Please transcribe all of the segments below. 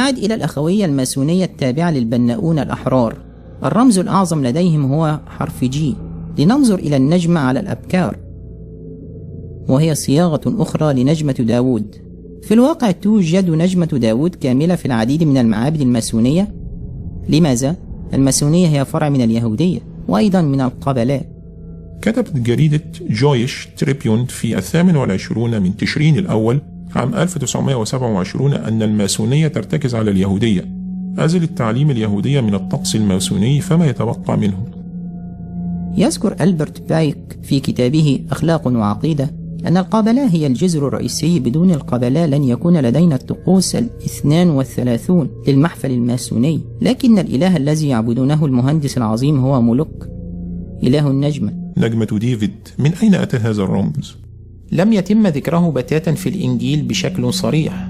نعد إلى الأخوية الماسونية التابعة للبناؤون الأحرار. الرمز الأعظم لديهم هو حرف جي. لننظر إلى النجمة على الأبكار، وهي صياغة أخرى لنجمة داود. في الواقع توجد نجمة داود كاملة في العديد من المعابد الماسونية. لماذا؟ الماسونية هي فرع من اليهودية وأيضا من القبلاء. كتبت جريدة جويش تريبيون في 28 من تشرين الأول عام 1927 أن الماسونية ترتكز على اليهودية. أزل التعليم اليهودية من الطقس الماسوني فما يتبقى منه. يذكر ألبرت بايك في كتابه أخلاق وعقيدة أن القبلاء هي الجذر الرئيسي. بدون القبلاء لن يكون لدينا الطقوس 32 للمحفل الماسوني. لكن الإله الذي يعبدونه المهندس العظيم هو ملوك، إله النجمة. نجمة ديفيد، من أين أتى هذا الرمز؟ لم يتم ذكره بتاتا في الإنجيل بشكل صريح.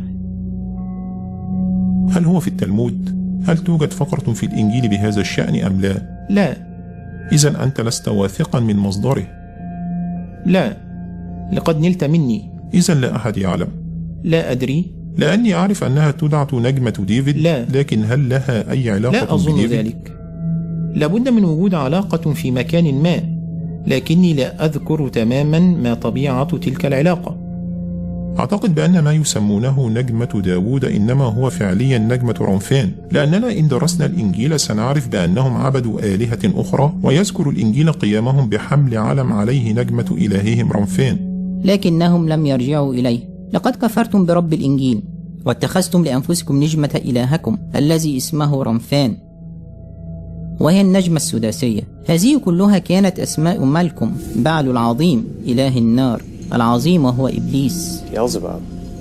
هل هو في التلمود؟ هل توجد فقرة في الإنجيل بهذا الشأن أم لا؟ لا. إذن أنت لست واثقا من مصدره؟ لا، لقد نلت مني. إذن لا أحد يعلم. لا أدري. لأني أعرف أنها تدعى نجمة ديفيد. لا. لكن هل لها أي علاقة لا أظن بديفيد؟ ذلك. لابد من وجود علاقة في مكان ما، لكني لا أذكر تماما ما طبيعة تلك العلاقة. أعتقد بأن ما يسمونه نجمة داود إنما هو فعليا نجمة رمفان، لأننا إن درسنا الإنجيل سنعرف بأنهم عبدوا آلهة أخرى، ويذكر الإنجيل قيامهم بحمل علم عليه نجمة إلههم رمفان. لكنهم لم يرجعوا إليه. لقد كفرتم برب الإنجيل واتخذتم لأنفسكم نجمة إلهكم الذي اسمه رمفان، وهي النجمة السداسية. هذه كلها كانت أسماء ملكم بعل العظيم إله النار العظيم وهو إبليس.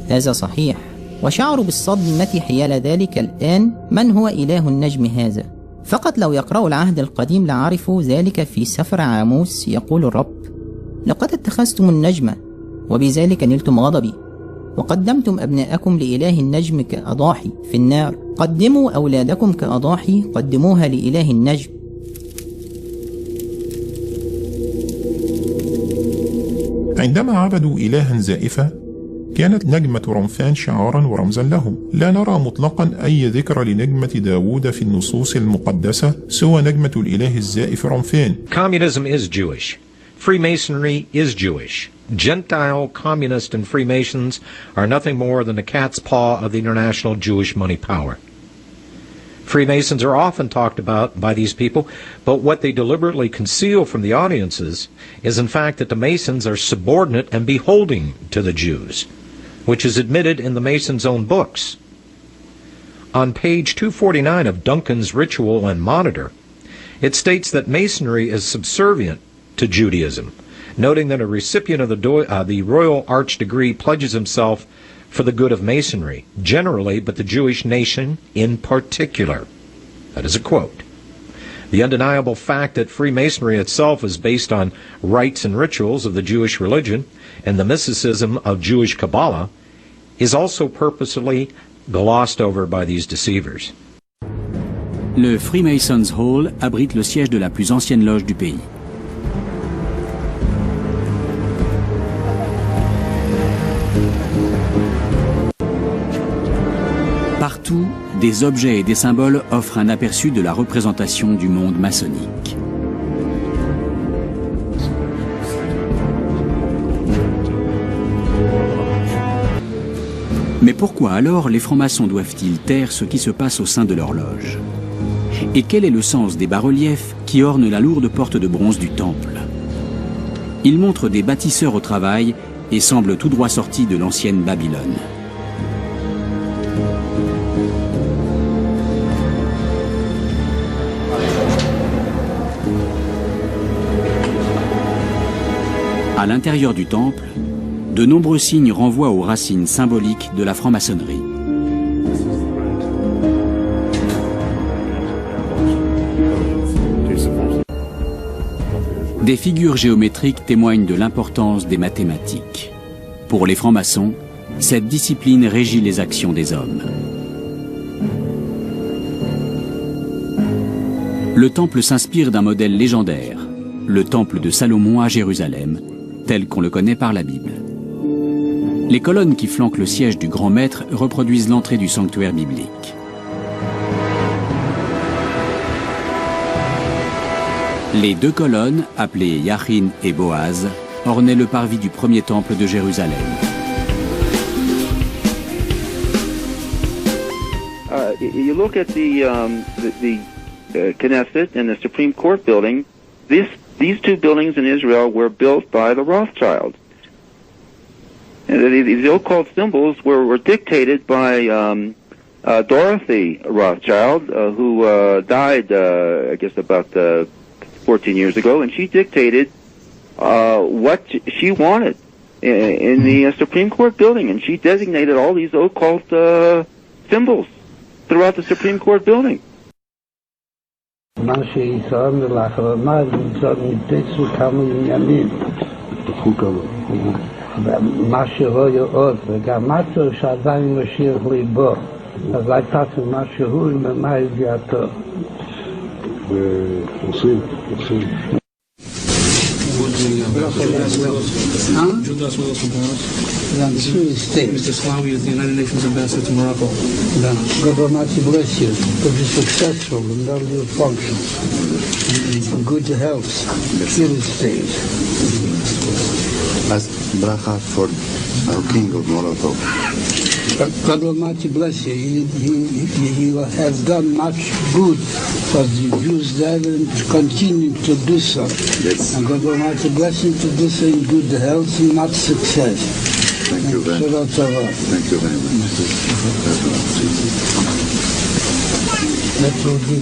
هذا صحيح. وشعروا بالصدمة حيال ذلك. الآن من هو إله النجم هذا؟ فقط لو يقرأوا العهد القديم لعرفوا ذلك. في سفر عاموس يقول الرب: لقد اتخذتم النجمة وبذلك نلتم غضبي، وقدمتم أبناءكم لإله النجم كأضاحي في النار. قدموا أولادكم كأضاحي، قدموها لإله النجم. عندما عبدوا إلها زائفة كانت نجمة رمفان شعارا ورمزا لهم. لا نرى مطلقا أي ذكر لنجمة داود في النصوص المقدسة سوى نجمة الإله الزائف رمفان. Communism is Jewish. Freemasonry is Jewish. Gentile communists and Freemasons are nothing more than the cat's paw of the international Jewish money power. Freemasons are often talked about by these people, but what they deliberately conceal from the audiences is in fact that the Masons are subordinate and beholding to the Jews, which is admitted in the Masons' own books. On page 249 of Duncan's Ritual and Monitor, it states that Masonry is subservient to Judaism, noting that a recipient of the Royal Arch degree pledges himself for the good of Masonry generally, but the Jewish nation in particular. That is a quote. The undeniable fact that Freemasonry itself is based on rites and rituals of the Jewish religion and the mysticism of Jewish Kabbalah is also purposely glossed over by these deceivers. Le Freemasons Hall abrite le siège de la plus ancienne loge du pays. Partout, des objets et des symboles offrent un aperçu de la représentation du monde maçonnique. Mais pourquoi alors les francs-maçons doivent-ils taire ce qui se passe au sein de leur loge? Et quel est le sens des bas-reliefs qui ornent la lourde porte de bronze du temple? Ils montrent des bâtisseurs au travail et semblent tout droit sortis de l'ancienne Babylone. À l'intérieur du temple, de nombreux signes renvoient aux racines symboliques de la franc-maçonnerie. Des figures géométriques témoignent de l'importance des mathématiques. Pour les francs-maçons, cette discipline régit les actions des hommes. Le temple s'inspire d'un modèle légendaire, le temple de Salomon à Jérusalem, tel qu'on le connaît par la Bible. Les colonnes qui flanquent le siège du grand maître reproduisent l'entrée du sanctuaire biblique. Les deux colonnes, appelées Yachin et Boaz, ornaient le parvis du premier temple de Jérusalem. You look at the Knesset and the Supreme Court building. These two buildings in Israel were built by the Rothschilds. And these occult symbols were dictated by Dorothy Rothschild, who died, I guess, about 14 years ago, and she dictated what she wanted in the Supreme Court building, and she designated all these occult symbols throughout the Supreme Court building. Judas Willis from Paris. Mr. Slawi is the United Nations ambassador to Morocco. God Almighty bless you to be successful in all your functions and good health. Here state. As bracha for our King of Morocco. God Almighty bless you. He has done much good for the Jews there and continue to do so. Yes. And God Almighty bless you to do so in good health and much success. Thank you very much. Thank you very much. That will be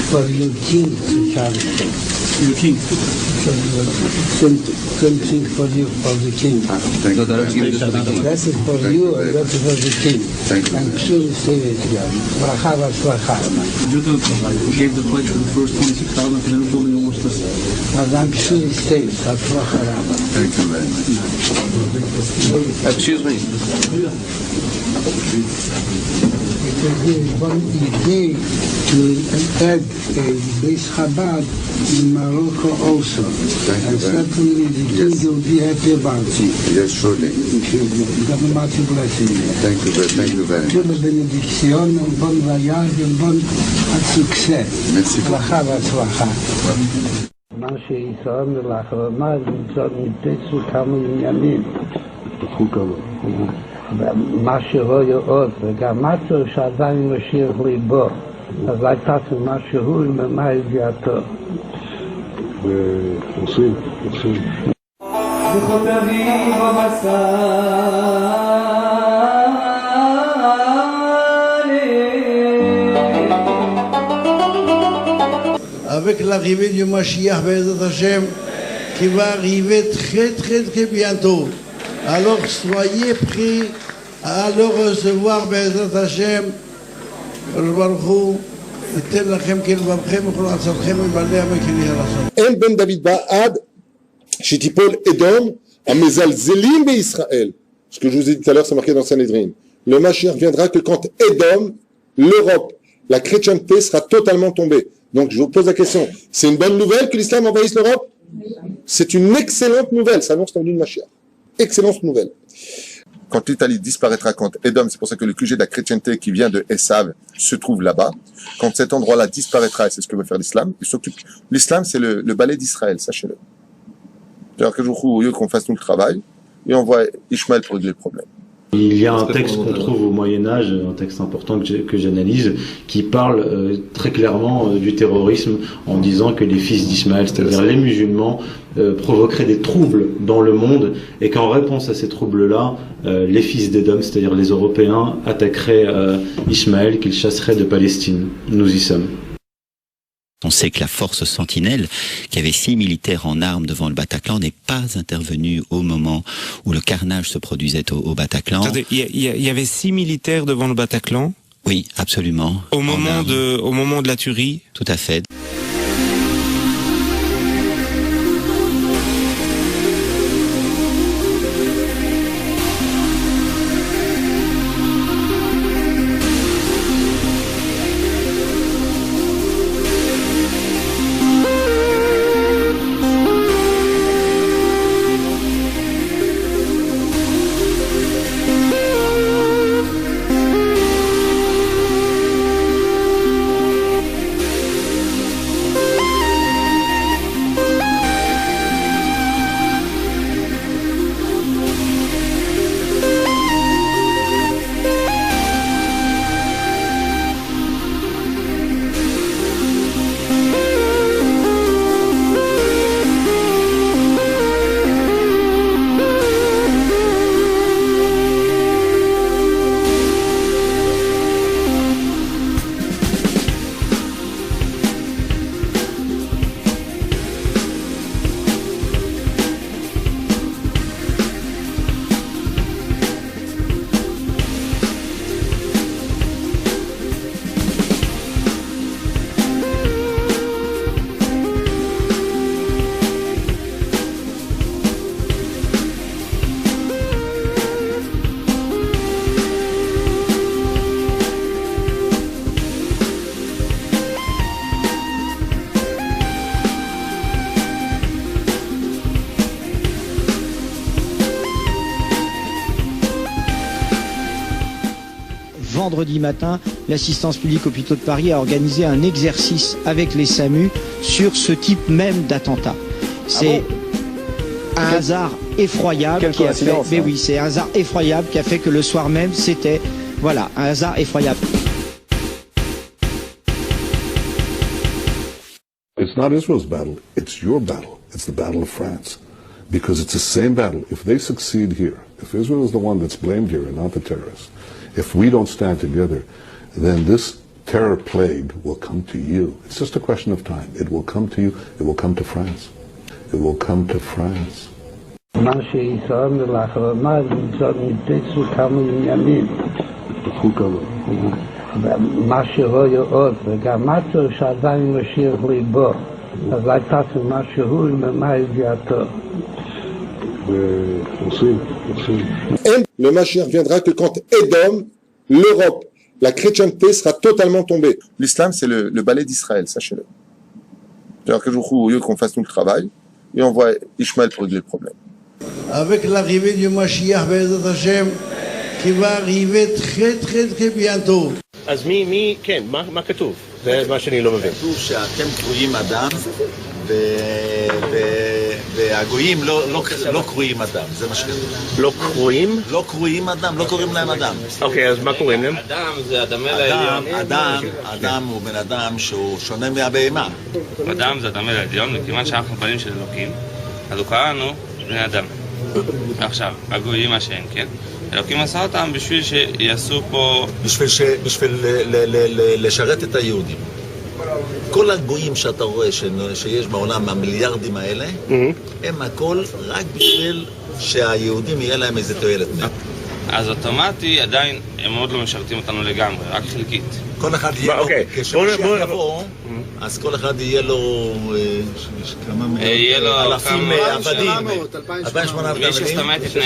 for your king to charity. Your king. Something for you, for the king. Thank you. That is for you and that is for the king. Thank you. I'm sure you stay with you. Bracha v'tzlacha. Judah gave the pledge for the first 26,000 for the building almost this. And I'm sure you stay with v'tzlacha. Thank you very much. Excuse me. It will be one day to add a base Chabad in Morocco also. Thank you And very much. certainly the king will be happy about it. Yes, surely. God Almighty bless you. Thank you very much. Toda benedizione, un buon voyage, un buon succès. Merci beaucoup. ברכה והצלחה. מה שישראל לאחרונה נתפסו כמה עניינים. מה שרואה עוד, וגם משהו שעדיין משאיר ליבו. אז הייתה משהו ממה הגיעתו. עושים. Avec l'arrivée du Mashiach, qui va arriver très bientôt. Alors soyez prêts à le recevoir, Bezrat Hashem, אין בן דוד בא עד שתיפול אדום המזלזלים בישראל. Ce que je vous ai dit tout à l'heure, c'est marqué dans Sanhedrin. Le Mashiach viendra que quand Édom, l'Europe, la chrétienté sera totalement tombée. Donc je vous pose la question, c'est une bonne nouvelle que l'islam envahisse l'Europe? C'est une excellente nouvelle, ça annonce la venue de Mashiach. Excellente nouvelle. Quand l'Italie disparaîtra, quand Édom, c'est pour ça que le QG de la chrétienté qui vient de Esav se trouve là-bas, quand cet endroit-là disparaîtra, et c'est ce que veut faire l'islam, il s'occupe. L'islam, c'est le balai d'Israël, sachez-le. C'est-à-dire que au lieu qu'on fasse tout le travail, et on voit Ishmaël pour régler le problème. Il y a un texte qu'on trouve au Moyen-Âge, un texte important que j'analyse, qui parle très clairement du terrorisme en disant que les fils d'Ismaël, c'est-à-dire les musulmans, provoqueraient des troubles dans le monde et qu'en réponse à ces troubles-là, les fils d'Édom, c'est-à-dire les Européens, attaqueraient Ismaël, qu'ils chasseraient de Palestine. Nous y sommes. On sait que la force Sentinelle, qui avait 6 militaires en armes devant le Bataclan, n'est pas intervenue au moment où le carnage se produisait au Bataclan. Attendez, il y avait 6 militaires devant le Bataclan? Oui, absolument. Au moment de la tuerie? Tout à fait. vendredi matin, l'assistance publique hôpitaux de Paris a organisé un exercice avec les SAMU sur ce type même d'attentat. C'est un hasard effroyable qui a fait. Mais oui, c'est un hasard effroyable qui a fait que le soir même, c'était voilà un hasard effroyable. It's not Israel's battle, it's your battle. It's the battle of France. Because it's the same battle. If they succeed here, if Israel is the one that's blamed here and not the terrorists, if we don't stand together, then this terror plague will come to you. It's just a question of time. It will come to you. It will come to France. It will come to France. מה שרואה עוד, וגם משהו שעדיין משאיר ליבו, אז הייתה משהו ממה ידיעתו. Le Mashiach viendra que quand Edom, l'Europe, la chrétienté sera totalement tombée. L'islam, c'est le balai d'Israël, sachez-le. C'est-à-dire que au lieu qu'on fasse tout le travail, et on voit Ishmaël pour régler le problème. Avec l'arrivée du Mashiach, Bezat Hashem, qui va arriver très très très bientôt. אז כן, מה כתוב? זה מה שאני לא מבין. כתוב שאתם קרויים אדם, והגויים לא קרויים אדם, זה מה שכתוב. לא קרויים? לא קרויים אדם, לא קוראים להם אדם. אוקיי, אז מה קוראים להם? אדם זה אדם אל העליון. אדם הוא בן אדם שהוא שונה מהבהמה. אדם זה אדם אל העליון, וכיוון שאנחנו בנים של אלוקים, אז הוא קרא לנו בני אדם. עכשיו, הגויים מה שהם, כן? אלוקים עשה אותם בשביל שיעשו פה... בשביל לשרת את היהודים. כל הגויים שאתה רואה שיש בעולם, המיליארדים האלה, הם הכל רק בשביל שהיהודים יהיה להם איזה תועלת מהם. אז אוטומטי עדיין הם עוד לא משרתים אותנו לגמרי, רק חלקית. כל אחד יהיה לו, כשמשיח יבוא, אז כל אחד יהיה לו אלפים עבדים, 2,800 עבדים.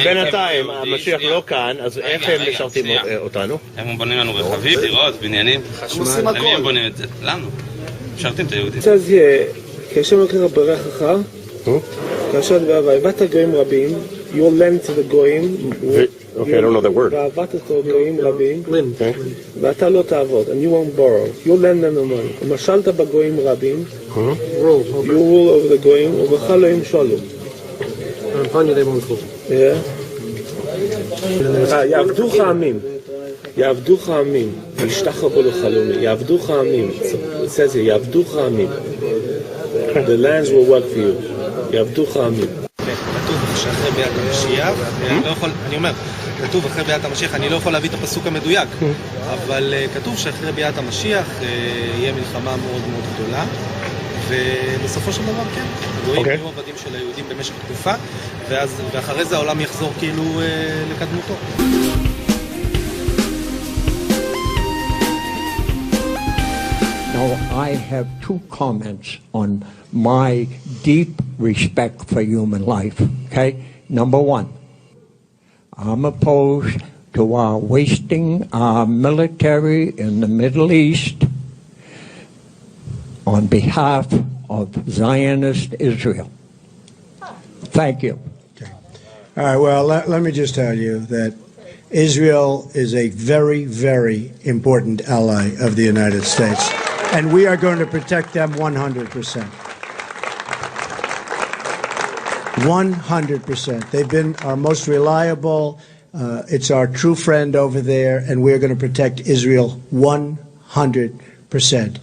בינתיים, המשיח לא כאן, אז איך הם משרתים אותנו? הם בונים לנו רכבים, דירות, בניינים, חשמל, הם בונים את זה, לנו. משרתים את היהודים. כשם לקרא ברכך, כאשר ואהבת הגויים רבים, you'll lend to the גויים, Okay, I don't know that word. ואהבת הגויים רבים, ואתה לא תעבוד, and you won't borrow, you'll lend them the money. ומשלת בגויים רבים, you rule over the גויים, ובך לא ימשלו. יעבדוך עמים, יעבדוך עמים, וישתחוו לחלומי, יעבדוך עמים, it says here, יעבדוך עמים. The lands will work for you. יעבדוך עמים. כתוב שאחרי ביאת המשיח, אני אומר, כתוב אחרי ביאת המשיח, אני לא יכול להביא את הפסוק המדויק, אבל כתוב שאחרי ביאת המשיח יהיה מלחמה מאוד מאוד גדולה, ובסופו של דבר כן, הגויים יהיו עבדים של היהודים במשך תקופה, ואחרי זה העולם יחזור כאילו לקדמותו. Now, I have two comments on my deep respect for human life, okay? Number one, I'm opposed to our wasting our military in the Middle East on behalf of Zionist Israel. Thank you. Okay. All right, well, let me just tell you that Israel is a very, very important ally of the United States. And we are going to protect them 100%. 100%. They've been our most reliable. It's our true friend over there, and we're going to protect Israel 100%.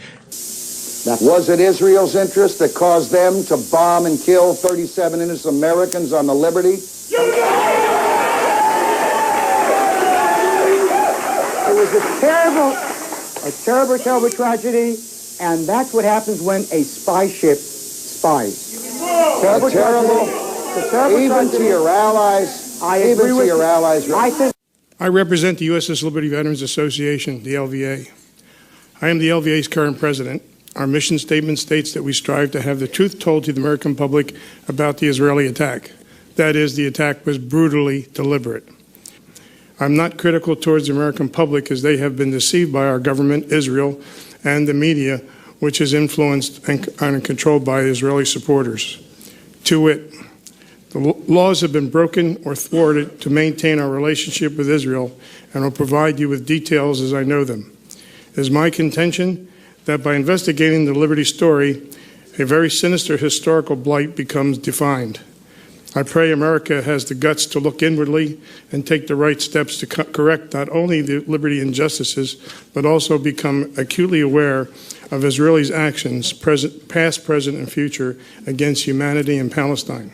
Was it Israel's interest that caused them to bomb and kill 37 innocent Americans on the Liberty? It was a terrible, terrible tragedy, and that's what happens when a spy ship spies. Terrible, even to your allies, even to your allies. I represent the USS Liberty Veterans Association, the LVA. I am the LVA's current president. Our mission statement states that we strive to have the truth told to the American public about the Israeli attack. That is, the attack was brutally deliberate. I'm not critical towards the American public as they have been deceived by our government, Israel, and the media, which is influenced and controlled by Israeli supporters. To wit, The laws have been broken or thwarted to maintain our relationship with Israel, and will provide you with details as I know them. It is my contention that by investigating the Liberty story, a very sinister historical blight becomes defined. I pray America has the guts to look inwardly and take the right steps to correct not only the liberty injustices, but also become acutely aware of Israelis' actions, past, present, and future, against humanity in Palestine.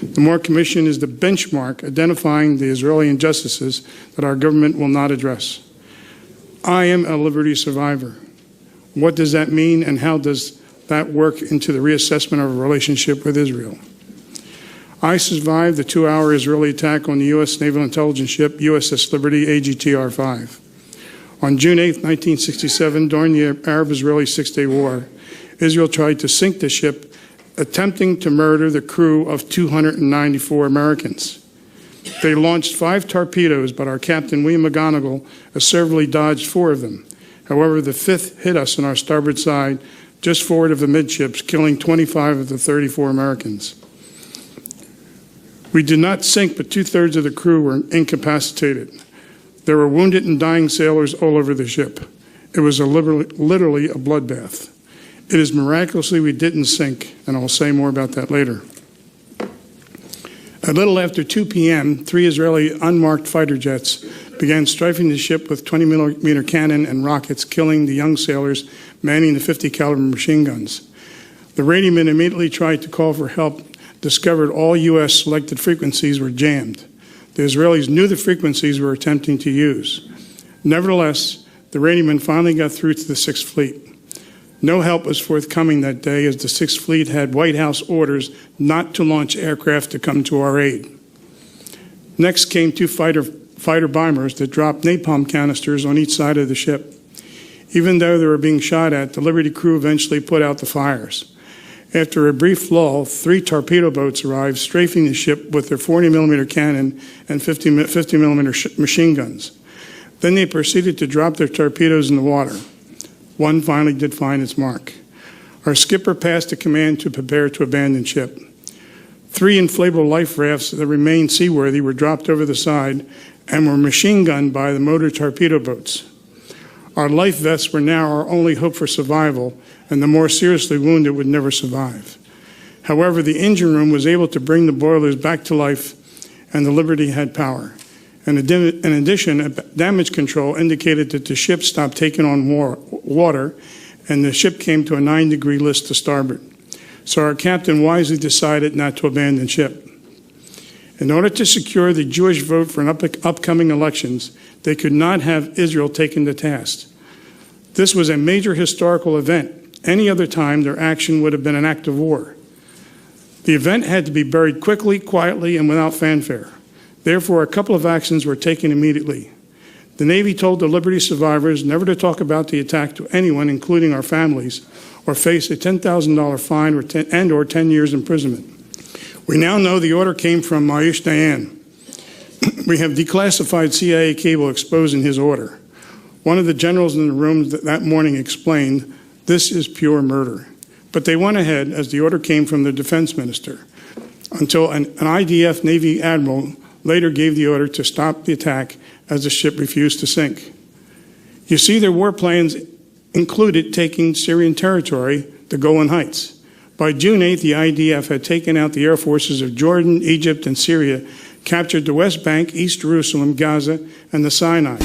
The Moore Commission is the benchmark identifying the Israeli injustices that our government will not address. I am a liberty survivor. What does that mean, and how does that work into the reassessment of our relationship with Israel? I survived the 2-hour Israeli attack on the U.S. Naval Intelligence ship USS Liberty AGTR-5. On June 8, 1967, during the Arab-Israeli Six-Day War, Israel tried to sink the ship, attempting to murder the crew of 294 Americans. They launched 5 torpedoes, but our captain, William McGonigal, assertively dodged 4 of them. However, the 5th hit us on our starboard side, just forward of the midships, killing 25 of the 34 Americans. We did not sink, but 2/3 of the crew were incapacitated. There were wounded and dying sailors all over the ship. It was literally a bloodbath. It is miraculously we didn't sink, and I'll say more about that later. A little after 2 p.m., 3 Israeli unmarked fighter jets began strafing the ship with 20-millimeter cannon and rockets, killing the young sailors manning the 50-caliber machine guns. The radioman immediately tried to call for help, discovered all U.S. selected frequencies were jammed. The Israelis knew the frequencies we were attempting to use. Nevertheless, the radioman finally got through to the 6th Fleet. No help was forthcoming that day, as the 6th Fleet had White House orders not to launch aircraft to come to our aid. Next came 2 fighter bombers that dropped napalm canisters on each side of the ship. Even though they were being shot at, the Liberty crew eventually put out the fires. After a brief lull, 3 torpedo boats arrived, strafing the ship with their 40-millimeter cannon and 50-millimeter machine guns. Then they proceeded to drop their torpedoes in the water. One finally did find its mark. Our skipper passed a command to prepare to abandon ship. 3 inflatable life rafts that remained seaworthy were dropped over the side and were machine gunned by the motor torpedo boats. Our life vests were now our only hope for survival, and the more seriously wounded would never survive. However, the engine room was able to bring the boilers back to life, and the Liberty had power. In addition, damage control indicated that the ship stopped taking on water, and the ship came to a 9-degree list to starboard. So our captain wisely decided not to abandon ship. In order to secure the Jewish vote for upcoming elections, they could not have Israel taken to task. This was a major historical event. Any other time, their action would have been an act of war. The event had to be buried quickly, quietly, and without fanfare. Therefore, a couple of actions were taken immediately. The Navy told the Liberty survivors never to talk about the attack to anyone, including our families, or face a $10,000 fine or 10 years imprisonment. We now know the order came from Maish Dayan. We have declassified CIA cable exposing his order. One of the generals in the room that morning explained, "This is pure murder." But they went ahead, as the order came from the defense minister, until an IDF Navy admiral later gave the order to stop the attack as the ship refused to sink. You see, their war plans included taking Syrian territory, the Golan Heights. By June 8th, the IDF had taken out the air forces of Jordan, Egypt, and Syria, captured the West Bank, East Jerusalem, Gaza, and the Sinai.